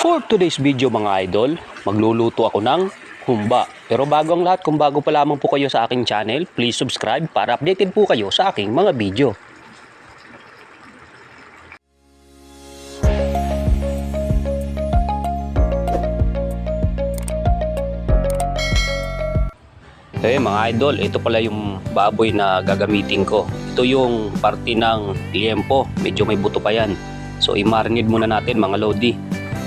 For today's video mga idol, magluluto ako ng humba. Pero bago ang lahat, kung bago pa lamang po kayo sa aking channel, please subscribe para updated po kayo sa aking mga video. Mga idol, ito pala yung baboy na gagamitin ko. Ito yung parte ng liempo, medyo may buto pa yan. So i-marinate muna natin mga lodi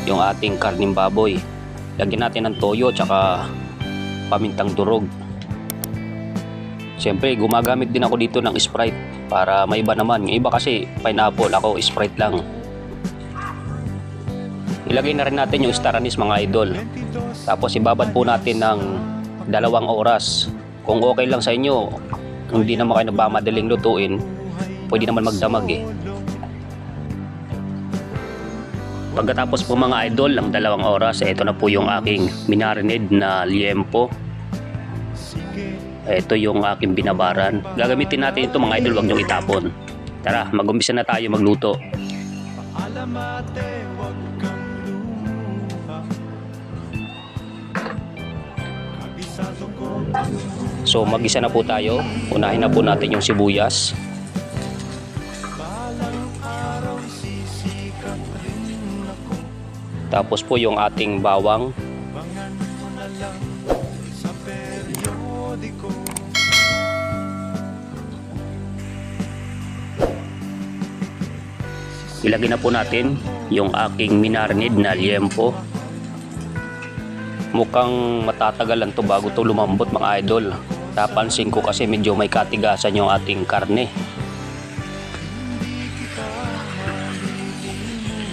yung ating karning baboy. Lagyan natin ng toyo tsaka pamintang durog. Siyempre gumagamit din ako dito ng Sprite para may iba naman. Yung iba kasi pineapple, ako Sprite lang. Ilagay na rin natin yung star anise mga idol. Tapos ibabad po natin ng 2 oras. Kung okay lang sa inyo, hindi naman kayo nagmamadaling lutuin, pwede naman magdamag eh. Pagkatapos po mga idol ng 2 oras, ito na po yung aking minarinade na liempo. Ito yung aking binabaran. Gagamitin natin ito mga idol, wag niyong itapon. Tara, mag-umpisa na tayo magluto. So mag-isa na po tayo. Unahin na po natin yung sibuyas. Tapos po yung ating bawang. Ilagay na po natin yung aking minarinade na liempo. Mukhang matatagalan to bago to lumambot mga idol. Napansin ko kasi medyo may katigasan yung ating karne.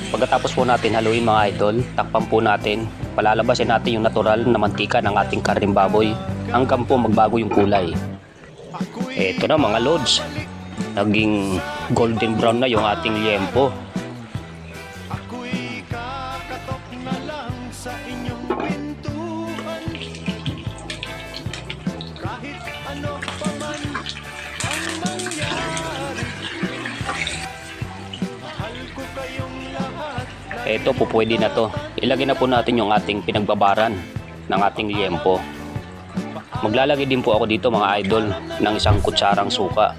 Pagkatapos po natin haluin mga idol, takpan po natin. Palalabasin natin yung natural na mantika ng ating karning baboy hanggang po magbago yung kulay. Eto na mga lods, naging golden brown na yung ating liempo. Ito po pwede na to. Ilagay na po natin yung ating pinagbabaran ng ating liempo. Maglalagay din po ako dito mga idol ng 1 kutsarang suka.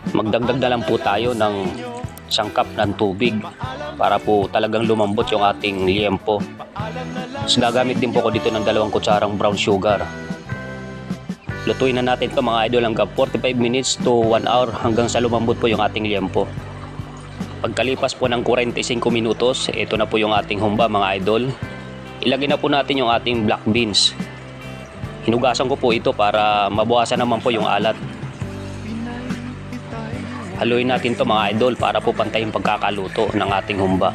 Magdagdag na lang po tayo ng 1 cup ng tubig para po talagang lumambot yung ating liempo. So, gagamit din po ako dito ng 2 kutsarang brown sugar. Lutuin na natin ito mga idol hanggang 45 minutes to 1 hour hanggang sa lumambot po yung ating liempo. Pagkalipas po ng 45 minutos, ito na po yung ating humba mga idol. Ilagay na po natin yung ating black beans. Hinugasan ko po ito para mabawasan naman po yung alat. Haluin natin ito mga idol para po pantay yung pagkakaluto ng ating humba.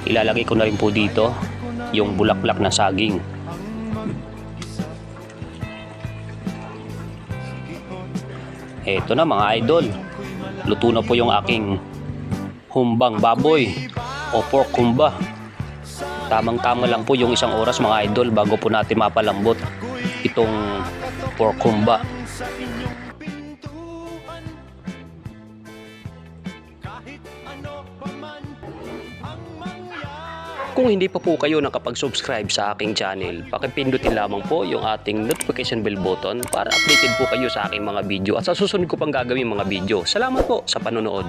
Ilalagay ko na rin po dito yung bulaklak na saging. Eto na mga idol, luto na po yung aking humbang baboy o pork humba. Tamang-tama lang po yung 1 oras mga idol bago po natin mapalambot itong pork humba. Kung hindi pa po kayo nakapag-subscribe sa aking channel, pakipindutin lamang po yung ating notification bell button para updated po kayo sa aking mga video at sa susunod ko pang gagawin mga video. Salamat po sa panonood.